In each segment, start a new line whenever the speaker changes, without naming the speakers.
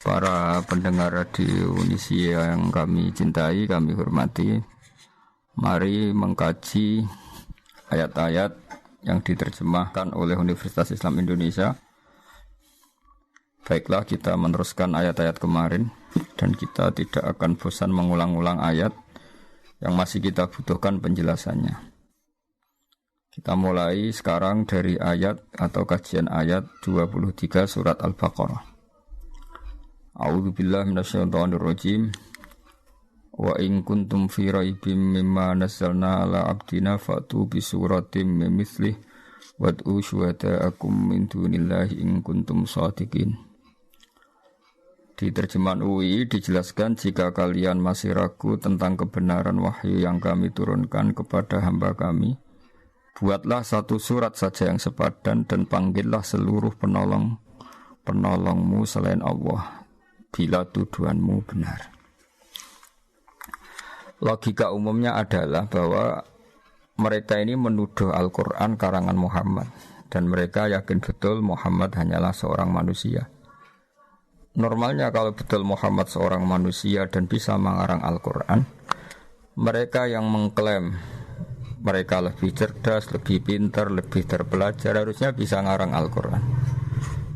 Para pendengar radio Indonesia yang kami cintai, kami hormati, mari mengkaji ayat-ayat yang diterjemahkan oleh Universitas Islam Indonesia. Baiklah, kita meneruskan ayat-ayat kemarin dan kita tidak akan bosan mengulang-ulang ayat yang masih kita butuhkan penjelasannya. Kita mulai sekarang dari ayat atau kajian ayat 23 surat Al-Baqarah. A'udzu billahi minasyaitonir rajim. Wa in kuntum fi raibim mimma nazzalna ala abdina fa'tu bi suratim min mithlih wad'u syuhada'akum min dunillahi in kuntum shadiqin. Di terjemahan UI dijelaskan, jika kalian masih ragu tentang kebenaran wahyu yang kami turunkan kepada hamba kami, buatlah satu surat saja yang sepadan dan panggillah seluruh penolongmu selain Allah bila tuduhanmu benar. Logika umumnya adalah bahwa mereka ini menuduh Al-Quran karangan Muhammad dan mereka yakin betul Muhammad hanyalah seorang manusia. Normalnya kalau betul Muhammad seorang manusia dan bisa mengarang Al-Quran, mereka yang mengklaim mereka lebih cerdas, lebih pintar, lebih terpelajar harusnya bisa ngarang Al-Quran.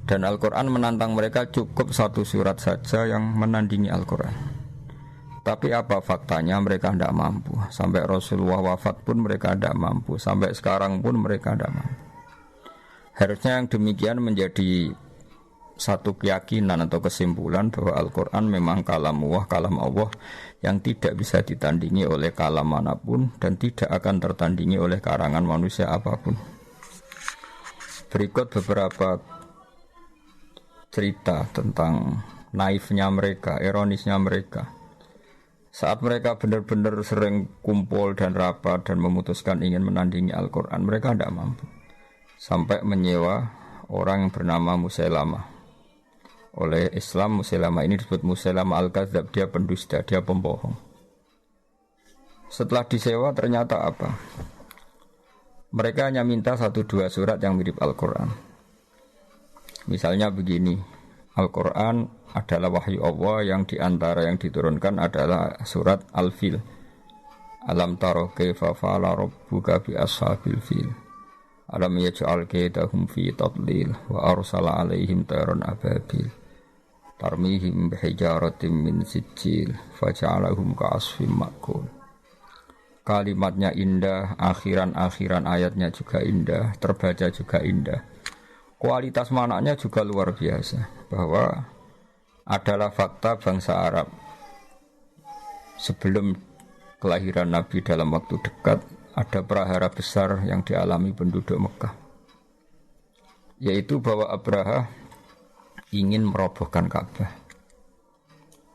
Dan Al-Quran menantang mereka cukup satu surat saja yang menandingi Al-Quran. Tapi apa faktanya? Mereka tidak mampu. Sampai Rasulullah wafat pun mereka tidak mampu. Sampai sekarang pun mereka tidak mampu. Harusnya yang demikian menjadi satu keyakinan atau kesimpulan bahwa Al-Quran memang kalam Allah yang tidak bisa ditandingi oleh kalam manapun dan tidak akan tertandingi oleh karangan manusia apapun. Berikut beberapa cerita tentang naifnya mereka, ironisnya mereka. Saat mereka benar-benar sering kumpul dan rapat dan memutuskan ingin menandingi Al-Quran, mereka tidak mampu. Sampai menyewa orang yang bernama Musailamah. Oleh Islam, Musailamah ini disebut Musailamah Al-Kadzab, dia pendusta, dia pembohong. Setelah disewa ternyata apa? Mereka hanya minta 1-2 surat yang mirip Al-Quran. Misalnya begini, Al-Quran adalah wahyu Allah yang diantara yang diturunkan adalah surat Al-Fil. Alam taro kaifa fa'ala rabbuka bi ashabil fil. Alam yaj'al kaidahum fi tadlil wa arsala 'alaihim tayran ababil. Tarmihim bihijaratin min sijil faja'alahum ka'asfim ma'kul. Kalimatnya indah, akhiran ayatnya juga indah, terbaca juga indah. Kualitas manaknya juga luar biasa, bahwa adalah fakta bangsa Arab sebelum kelahiran Nabi dalam waktu dekat ada prahara besar yang dialami penduduk Mekah, yaitu bahwa Abraha ingin merobohkan Ka'bah.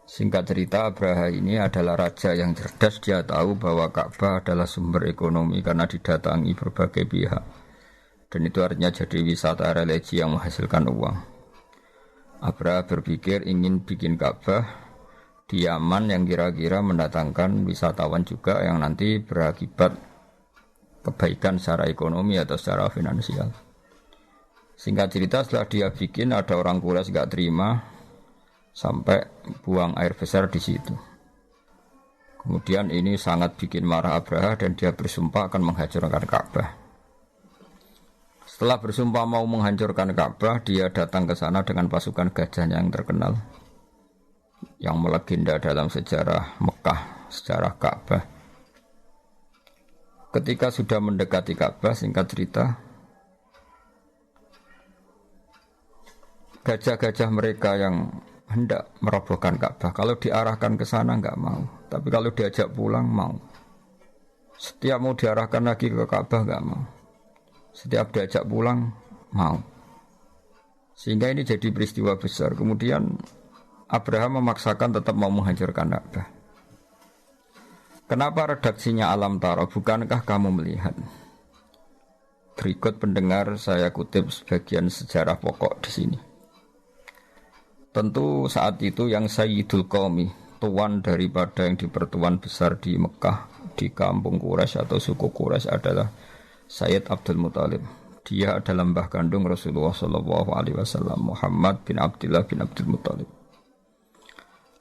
Singkat cerita, Abraha ini adalah raja yang cerdas. Dia tahu bahwa Ka'bah adalah sumber ekonomi karena didatangi berbagai pihak. Dan itu artinya jadi wisata religi yang menghasilkan uang. Abraha berpikir ingin bikin Ka'bah di Yaman yang kira-kira mendatangkan wisatawan juga yang nanti berakibat kebaikan secara ekonomi atau secara finansial. Singkat cerita, setelah dia bikin, ada orang Quraisy gak terima sampai buang air besar di situ. Kemudian ini sangat bikin marah Abraha dan dia bersumpah akan menghancurkan Ka'bah. Setelah bersumpah mau menghancurkan Ka'bah, dia datang ke sana dengan pasukan gajahnya yang terkenal, yang melegenda dalam sejarah Mekah, sejarah Ka'bah. Ketika sudah mendekati Ka'bah, singkat cerita, gajah-gajah mereka yang hendak merobohkan Ka'bah, kalau diarahkan ke sana enggak mau, tapi kalau diajak pulang mau. Setiap mau diarahkan lagi ke Ka'bah enggak mau. Setiap diajak pulang mau. Sehingga ini jadi peristiwa besar. Kemudian Abraham memaksakan tetap mau menghancurkan Ka'bah. Kenapa redaksinya alam taro? Bukankah kamu melihat? Berikut pendengar saya kutip sebagian sejarah pokok di sini. Tentu saat itu yang Sayyidul Qaumi, tuan daripada yang dipertuan besar di Mekah, di kampung Quraisy atau suku Quraisy adalah Sayyid Abdul Muthalib. Dia adalah mbah kandung Rasulullah SAW, Muhammad bin Abdullah bin Abdul Muthalib.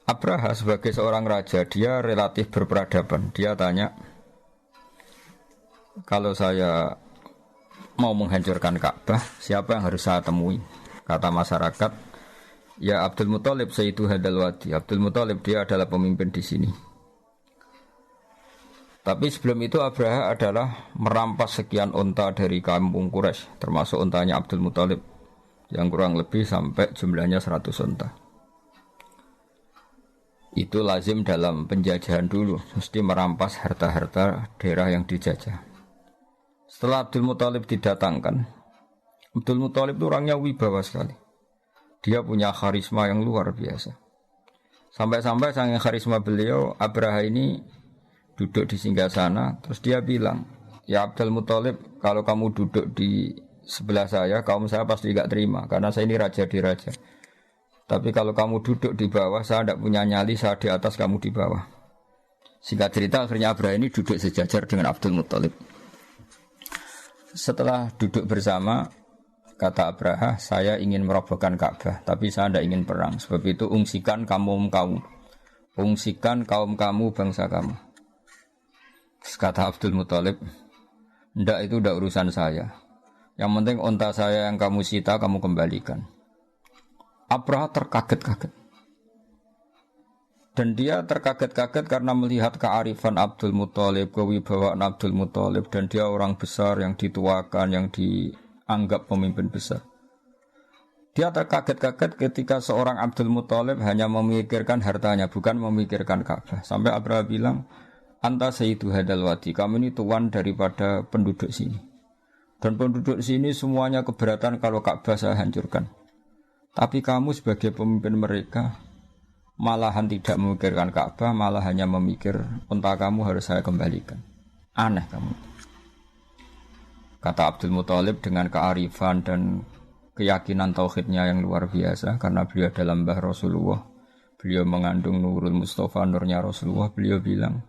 Abraha sebagai seorang raja, dia relatif berperadaban. Dia tanya, kalau saya mau menghancurkan Ka'bah, siapa yang harus saya temui? Kata masyarakat, ya Abdul Muthalib Sayyidu Hadal Wadi. Abdul Muthalib dia adalah pemimpin di sini. Tapi sebelum itu Abraha adalah merampas sekian unta dari kampung Quraisy, termasuk untanya Abdul Muthalib yang kurang lebih sampai jumlahnya 100 unta. Itu lazim dalam penjajahan dulu, mesti merampas harta-harta daerah yang dijajah. Setelah Abdul Muthalib didatangkan, Abdul Muthalib itu orangnya wibawa sekali. Dia punya karisma yang luar biasa. Sampai-sampai saking karisma beliau, Abraha ini duduk di singgasana, terus dia bilang, ya Abdul Muthalib, kalau kamu duduk di sebelah saya, kaum saya pasti gak terima, karena saya ini raja di raja. Tapi kalau kamu duduk di bawah, saya tidak punya nyali, saya di atas, kamu di bawah. Singkat cerita, akhirnya Abraha ini duduk sejajar dengan Abdul Muthalib. Setelah duduk bersama, kata Abraha, saya ingin merobohkan Ka'bah, tapi saya tidak ingin perang. Sebab itu ungsikan kaum kamu, ungsikan kaum kamu, bangsa kamu. Kata Abdul Muthalib, ndak itu ndak urusan saya. Yang penting unta saya yang kamu sita, kamu kembalikan. Abraha terkaget-kaget. Dan dia terkaget-kaget karena melihat kearifan Abdul Muthalib, kewibawaan Abdul Muthalib, dan dia orang besar yang dituakan, yang dianggap pemimpin besar. Dia terkaget-kaget ketika seorang Abdul Muthalib hanya memikirkan hartanya, bukan memikirkan Ka'bah. Sampai Abraha bilang, anta sayyidu hadal wadi, kamu ini tuan daripada penduduk sini. Dan penduduk sini semuanya keberatan kalau Ka'bah saya hancurkan. Tapi kamu sebagai pemimpin mereka malahan tidak memikirkan Ka'bah, malah hanya memikir unta kamu harus saya kembalikan. Aneh kamu. Kata Abdul Muthalib dengan kearifan dan keyakinan tauhidnya yang luar biasa, karena beliau adalah mbah Rasulullah, beliau mengandung Nurul Mustafa, nurnya Rasulullah. Beliau bilang,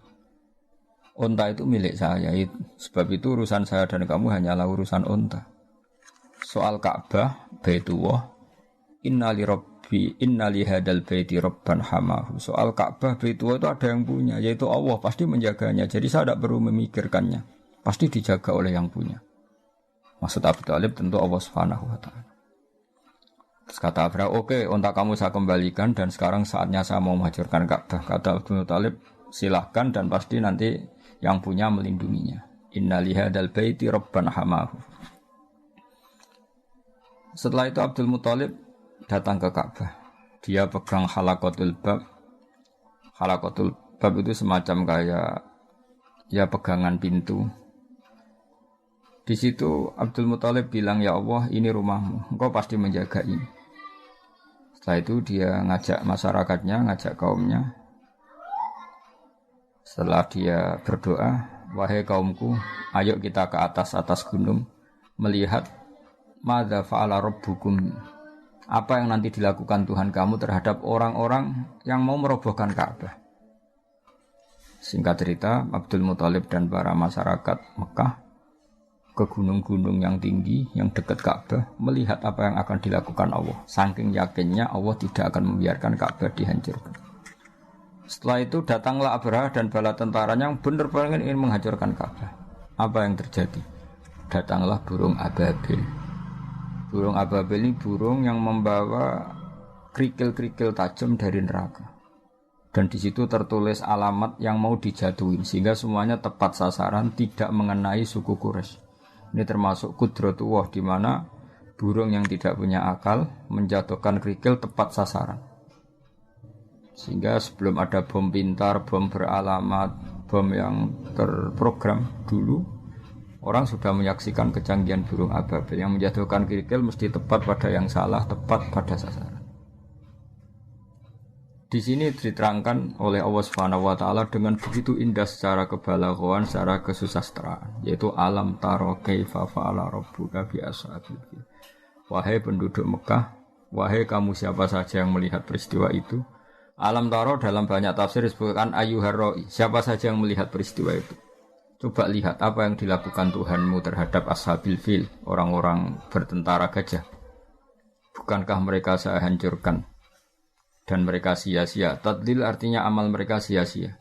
unta itu milik saya, sebab itu urusan saya dan kamu hanyalah urusan unta. Soal Ka'bah, Baitullah, innali rabbi innali hadal baiti rabban hamahu. Soal Ka'bah, Baitullah itu ada yang punya, yaitu Allah, pasti menjaganya. Jadi saya tidak perlu memikirkannya, pasti dijaga oleh yang punya. Maksud Abu Thalib tentu Allah Subhanahu wa taala. Terus kata Abraha, oke, unta kamu saya kembalikan dan sekarang saatnya saya mau menghancurkan Ka'bah. Kata Abu Thalib, silahkan dan pasti nanti yang punya melindunginya. Innali hadal baiti rabban hamahu. Setelah itu Abdul Muthalib datang ke Ka'bah. Dia pegang halaqatul bab. Halaqatul bab itu semacam kayak ya pegangan pintu. Di situ Abdul Muthalib bilang, ya Allah, ini rumahmu, engkau pasti menjaga ini. Setelah itu dia ngajak masyarakatnya, ngajak kaumnya. Setelah dia berdoa, wahai kaumku, ayo kita ke atas gunung melihat madza fa'ala rabbukum, apa yang nanti dilakukan Tuhan kamu terhadap orang-orang yang mau merobohkan Ka'bah. Singkat cerita, Abdul Muthalib dan para masyarakat Mekah ke gunung-gunung yang tinggi, yang dekat Ka'bah, melihat apa yang akan dilakukan Allah. Saking yakinnya Allah tidak akan membiarkan Ka'bah dihancurkan. Setelah itu datanglah Abraha dan bala tentaranya yang benar-benar ingin menghancurkan Ka'bah. Apa yang terjadi? Datanglah burung ababil. Burung ababil ini burung yang membawa kerikil-kerikil tajam dari neraka. Dan di situ tertulis alamat yang mau dijatuhin, sehingga semuanya tepat sasaran, tidak mengenai suku Quraisy. Ini termasuk qudratullah, di mana burung yang tidak punya akal menjatuhkan kerikil tepat sasaran. Sehingga sebelum ada bom pintar, bom beralamat, bom yang terprogram dulu, orang sudah menyaksikan kecanggihan burung ababil yang menjatuhkan kerikil mesti tepat pada yang salah, tepat pada sasaran. Di sini diterangkan oleh Allah Subhanahu wa taala dengan begitu indah secara kebalaghaan, secara kesusastraan, yaitu alam taro kaifa fa'ala rabbuka bi ashabil fil. Wahai penduduk Mekah, wahai kamu siapa saja yang melihat peristiwa itu. Alam taro dalam banyak tafsir disebutkan ayyuhar ra'i, siapa saja yang melihat peristiwa itu. Coba lihat apa yang dilakukan Tuhanmu terhadap ashabil fil, orang-orang bertentara gajah. Bukankah mereka saya hancurkan? dan mereka sia-sia. Tadlil artinya amal mereka sia-sia.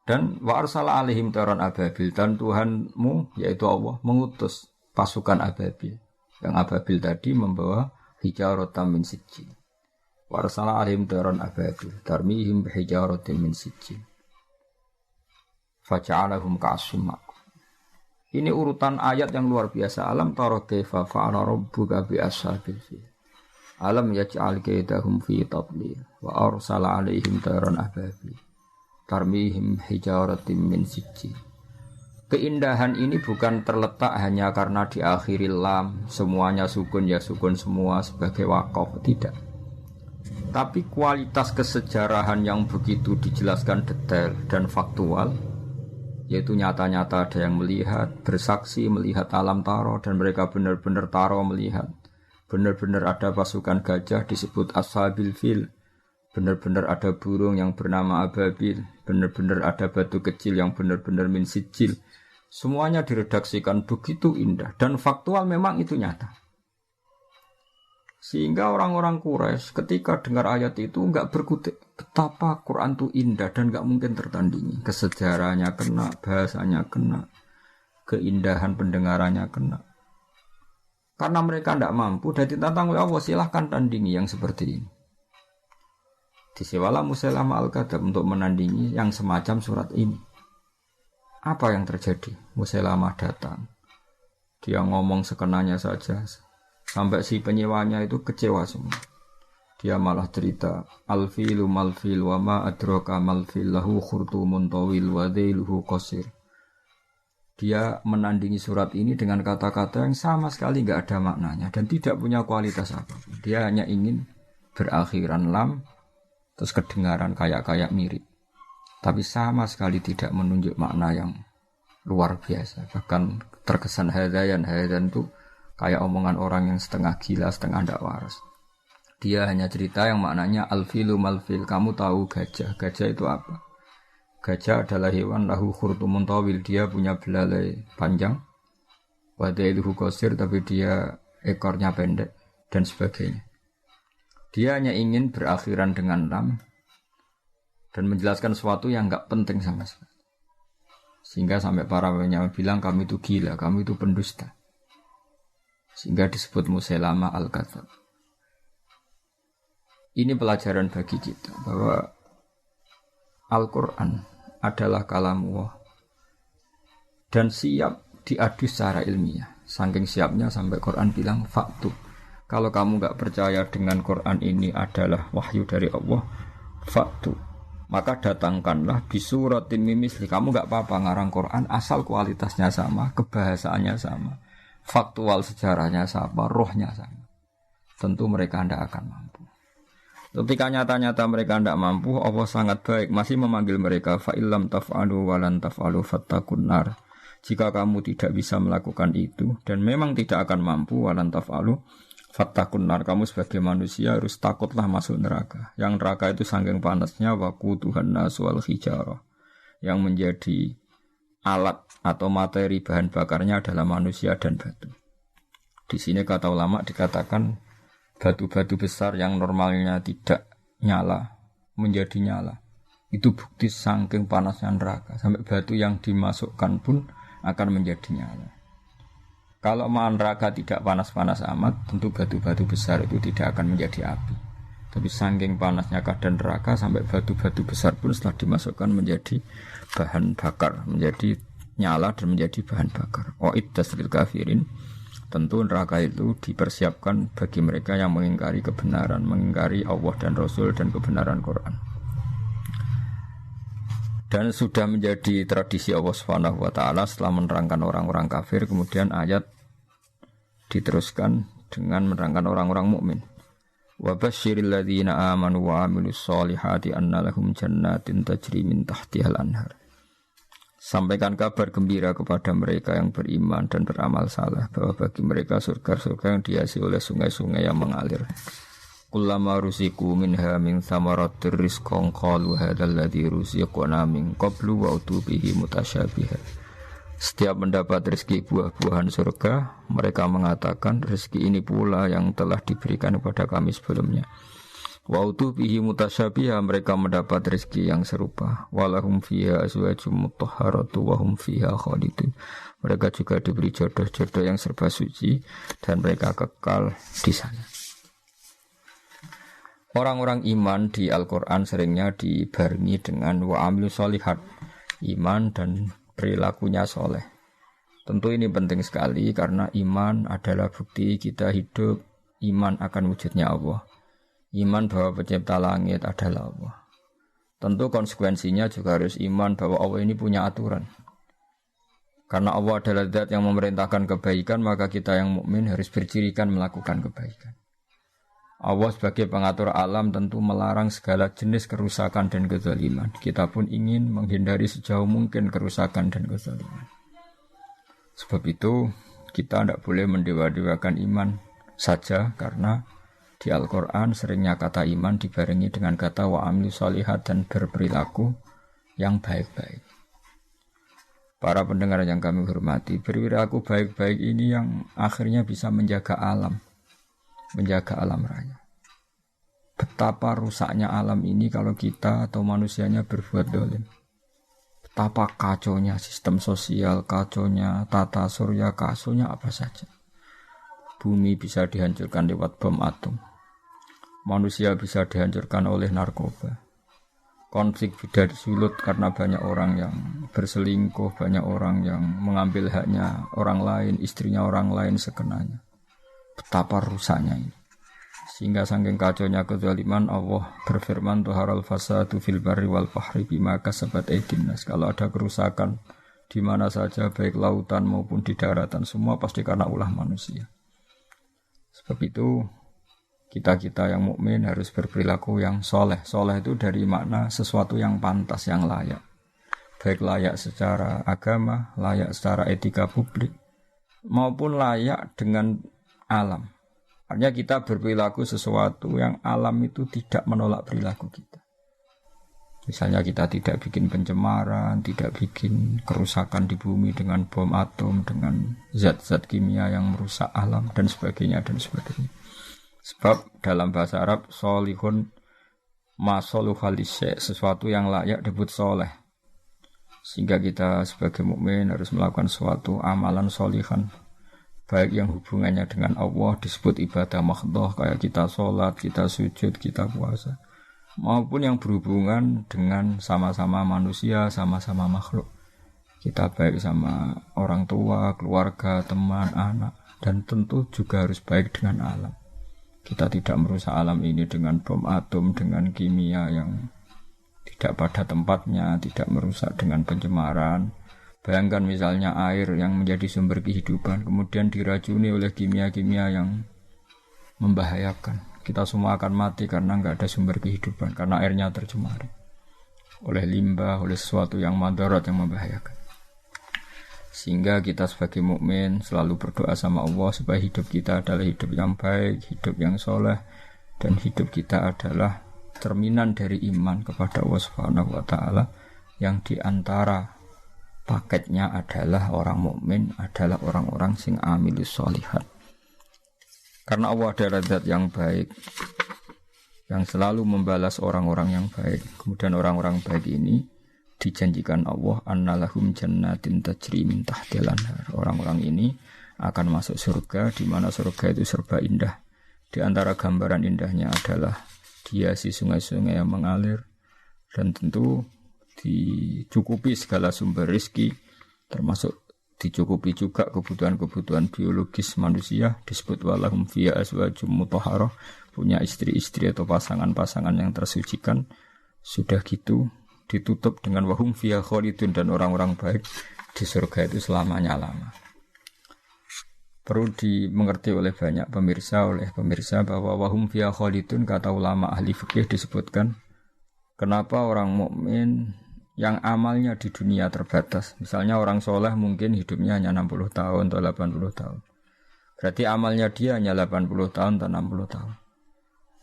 Dan wa arsala alaihim tayran ababil, dan Tuhanmu yaitu Allah mengutus pasukan ababil. Yang ababil tadi membawa hijaratan min sijil. Wa arsala alaihim tayran ababil tarmihim bihijaratin min sijil. Faja'alahum ka'asfin ma'kul. Ini urutan ayat yang luar biasa. Alam tara kaifa fa'ala rabbuka bi ashabil fil. Alam yaj'al kaidahum fi tadlil wa arsala alaihim tayran ababil tarmihim hijaratin min sijil. Keindahan ini bukan terletak hanya karena diakhiri lam, semuanya sukun ya sukun semua sebagai waqaf, tidak. Tapi kualitas kesejarahan yang begitu dijelaskan detail dan faktual, yaitu nyata-nyata ada yang melihat, bersaksi melihat alam taro, dan mereka benar-benar taro melihat. Benar-benar ada pasukan gajah disebut ashabil fil. Benar-benar ada burung yang bernama ababil. Benar-benar ada batu kecil yang benar-benar min sijil. Semuanya diredaksikan begitu indah. Dan faktual memang itu nyata. Sehingga orang-orang Quraisy ketika dengar ayat itu enggak berkutik. Betapa Quran itu indah dan enggak mungkin tertandingi. Kesejarahnya kena, bahasanya kena, keindahan pendengarannya kena. Karena mereka tidak mampu, dan ditantang oleh Allah, silahkan tandingi yang seperti ini. Disewalah Musailamah Al-Kadzdzab untuk menandingi yang semacam surat ini. Apa yang terjadi? Musailamah datang. Dia ngomong sekenanya saja. Sampai si penyewanya itu kecewa semua. Dia malah cerita, Al-filu mal-fil wa ma adraka mal-fil lahu khurtumun tawil wa dhailuhu qasir. Dia menandingi surat ini dengan kata-kata yang sama sekali enggak ada maknanya dan tidak punya kualitas apapun. Dia hanya ingin berakhiran lam, terus kedengaran kayak mirip. Tapi sama sekali tidak menunjuk makna yang luar biasa. Bahkan terkesan hadayan itu kayak omongan orang yang setengah gila, setengah tidak waras. Dia hanya cerita yang maknanya al-filu mal-fil. Kamu tahu gajah. Gajah itu apa? Gajah adalah hewan lahu khurtumun tawil. Dia punya belalai panjang. Wadailuhu qasir, tapi dia ekornya pendek dan sebagainya. Dia hanya ingin berakhiran dengan lam dan menjelaskan sesuatu yang enggak penting sama sekali. Sehingga sampai para ulama bilang kami itu gila, kami itu pendusta. Sehingga disebut Musailamah Al-Kadzdzab. Ini pelajaran bagi kita bahwa Al-Quran adalah kalamullah dan siap diadu secara ilmiah. Saking siapnya sampai Quran bilang faktu. Kalau kamu enggak percaya dengan Quran ini adalah wahyu dari Allah, faktu, maka datangkanlah bisuratin mimisli. Kamu enggak apa-apa ngarang Quran asal kualitasnya sama, kebahasaannya sama, faktual sejarahnya sama, rohnya sama. Tentu mereka tidak akan mampu. Ketika nyata-nyata mereka tidak mampu, Allah sangat baik masih memanggil mereka fa illam taf'alu wa lan taf'alu fattaqun nar. Jika kamu tidak bisa melakukan itu dan memang tidak akan mampu wa lan taf'alu fattaqun nar, kamu sebagai manusia harus takutlah masuk neraka. Yang neraka itu saking panasnya waquduhan nas wal hijarah. Yang menjadi alat atau materi bahan bakarnya adalah manusia dan batu. Di sini kata ulama dikatakan batu-batu besar yang normalnya tidak nyala menjadi nyala. Itu bukti saking panasnya neraka. Sampai batu yang dimasukkan pun akan menjadi nyala. Kalau neraka tidak panas-panas amat, tentu batu-batu besar itu tidak akan menjadi api. Tapi saking panasnya keadaan neraka sampai batu-batu besar pun setelah dimasukkan menjadi bahan bakar, menjadi nyala dan menjadi bahan bakar. Wa'iddas lil kafirin. Tentu neraka itu dipersiapkan bagi mereka yang mengingkari kebenaran, mengingkari Allah dan Rasul dan kebenaran Quran. Dan sudah menjadi tradisi Allah Subhanahu wa taala setelah menerangkan orang-orang kafir, kemudian ayat diteruskan dengan menerangkan orang-orang mukmin. Wa basyiril ladzina amanu wa 'amilus solihati anna lahum jannatin tajri min tahtihal anhar. Sampaikan kabar gembira kepada mereka yang beriman dan beramal saleh bahwa bagi mereka surga-surga yang dihiasi oleh sungai-sungai yang mengalir. Kullama ruziqu minha min thamaratir rizqan qalu hadzal ladzi ruziqna min qablu wa utubihi mutasyabiha. Setiap mendapat rezeki buah-buahan surga, mereka mengatakan rezeki ini pula yang telah diberikan kepada kami sebelumnya. Wa utu bihi mutasyabiha, mereka mendapat rezeki yang serupa. Walahum fiha azwajum mutahharatu wa hum fiha khalidun. Mereka juga diberi jodoh-jodoh yang serba suci dan mereka kekal di sana. Orang-orang iman di Al-Qur'an seringnya dibarengi dengan wa amilu sholihat, iman dan perilakunya soleh. Tentu ini penting sekali karena iman adalah bukti kita hidup, iman akan wujudnya Allah. Iman bahwa pencipta langit adalah Allah. Tentu konsekuensinya juga harus iman bahwa Allah ini punya aturan. Karena Allah adalah zat yang memerintahkan kebaikan, maka kita yang mukmin harus bercirikan melakukan kebaikan. Allah sebagai pengatur alam tentu melarang segala jenis kerusakan dan kezaliman. Kita pun ingin menghindari sejauh mungkin kerusakan dan kezaliman. Sebab itu kita tidak boleh mendewa-dewakan iman saja, karena di Al-Quran seringnya kata iman dibarengi dengan kata wa amilu sholihat dan berperilaku yang baik-baik. Para pendengar yang kami hormati, berperilaku baik-baik ini yang akhirnya bisa menjaga alam raya. Betapa rusaknya alam ini kalau kita atau manusianya berbuat dolim. Betapa kacaunya sistem sosial, kacaunya tata surya, kacaunya apa saja. Bumi bisa dihancurkan lewat bom atom. Manusia bisa dihancurkan oleh narkoba. Konflik bisa disulut karena banyak orang yang berselingkuh, banyak orang yang mengambil haknya orang lain, istrinya orang lain sekenanya. Betapa rusaknya ini. Sehingga saking kacaunya kezaliman, Allah berfirman tuharal fasadu fil barri wal bahri bima kasabat aydin nas. Kalau ada kerusakan di mana saja, baik lautan maupun di daratan, semua pasti karena ulah manusia. Sebab itu kita yang mukmin harus berperilaku yang soleh. Soleh itu dari makna sesuatu yang pantas, yang layak. Baik layak secara agama, layak secara etika publik, maupun layak dengan alam. Artinya kita berperilaku sesuatu yang alam itu tidak menolak perilaku kita. Misalnya kita tidak bikin pencemaran, tidak bikin kerusakan di bumi dengan bom atom, dengan zat-zat kimia yang merusak alam dan sebagainya dan sebagainya. Sebab dalam bahasa Arab solihun masoluhalisye, sesuatu yang layak disebut soleh. Sehingga kita sebagai mukmin harus melakukan suatu amalan solihan, baik yang hubungannya dengan Allah disebut ibadah mahdhah, kayak kita sholat, kita sujud, kita puasa, maupun yang berhubungan dengan sama-sama manusia, sama-sama makhluk. Kita baik sama orang tua, keluarga, teman, anak, dan tentu juga harus baik dengan alam. Kita tidak merusak alam ini dengan bom atom, dengan kimia yang tidak pada tempatnya, tidak merusak dengan pencemaran. Bayangkan misalnya air yang menjadi sumber kehidupan, kemudian diracuni oleh kimia-kimia yang membahayakan. Kita semua akan mati karena nggak ada sumber kehidupan, karena airnya tercemari oleh limbah, oleh sesuatu yang madarat, yang membahayakan. Sehingga kita sebagai mukmin selalu berdoa sama Allah supaya hidup kita adalah hidup yang baik, hidup yang soleh, dan hidup kita adalah cerminan dari iman kepada Allah Subhanahu wa Ta'ala, yang diantara paketnya adalah orang mukmin adalah orang-orang sing amilus sholihat. Karena Allah adalah zat yang baik, yang selalu membalas orang-orang yang baik. Kemudian orang-orang baik ini dijanjikan Allah annalahum jannatin tajri min tahtil anhar. Orang-orang ini akan masuk surga, di mana surga itu serba indah. Di antara gambaran indahnya adalah dihiasi sungai-sungai yang mengalir, dan tentu dicukupi segala sumber rezeki, termasuk dicukupi juga kebutuhan-kebutuhan biologis manusia. Disebut walahum fiha azwajum mutahharah, punya istri-istri atau pasangan-pasangan yang tersucikan. Sudah gitu ditutup dengan wahum fiha khalidun, dan orang-orang baik di surga itu selamanya lama. Perlu dimengerti oleh banyak pemirsa bahwa wahum fiha khalidun, kata ulama ahli fikih disebutkan kenapa orang mukmin yang amalnya di dunia terbatas. Misalnya orang soleh mungkin hidupnya hanya 60 tahun atau 80 tahun. Berarti amalnya dia hanya 80 tahun atau 60 tahun.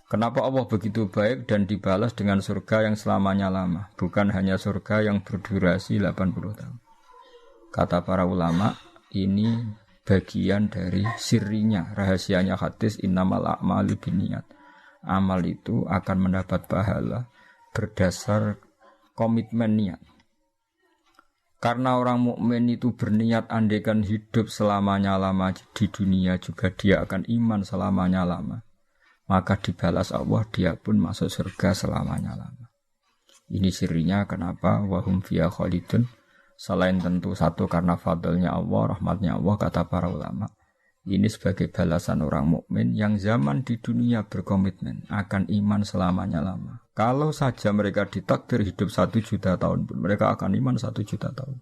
Kenapa Allah begitu baik dan dibalas dengan surga yang selamanya lama, bukan hanya surga yang berdurasi 80 tahun? Kata para ulama, ini bagian dari sirinya, rahasianya hadis innamal a'malu binniyat. amal itu akan mendapat pahala berdasar komitmen niat. Karena orang mukmin itu berniat andaikan hidup selamanya-lama di dunia juga dia akan iman selamanya-lama. Maka dibalas Allah, dia pun masuk surga selamanya-lama. Ini sirinya kenapa wahum fiha khalidun. Selain tentu satu karena fadlnya Allah, rahmatnya Allah, kata para ulama. Ini sebagai balasan orang mukmin yang zaman di dunia berkomitmen akan iman selamanya-lama. Kalau saja mereka ditakdir hidup 1 juta tahun pun, mereka akan iman 1 juta tahun.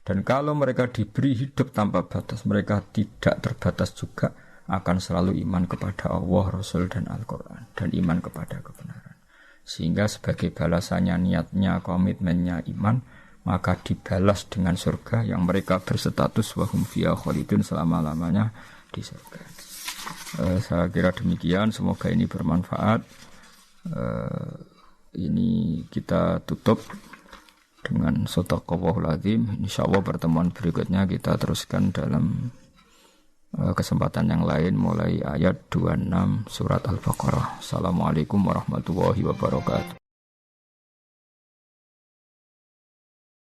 Dan kalau mereka diberi hidup tanpa batas, mereka tidak terbatas juga akan selalu iman kepada Allah, Rasul, dan Al-Quran. Dan iman kepada kebenaran. Sehingga sebagai balasannya, niatnya, komitmennya iman, maka dibalas dengan surga yang mereka berstatus wahum fiha khalidun selama-lamanya di surga. Saya kira demikian, semoga ini bermanfaat. Ini kita tutup dengan shadaqallahul azim. Insyaallah pertemuan berikutnya kita teruskan dalam kesempatan yang lain mulai ayat 26 surat Al-Baqarah. Assalamualaikum warahmatullahi wabarakatuh.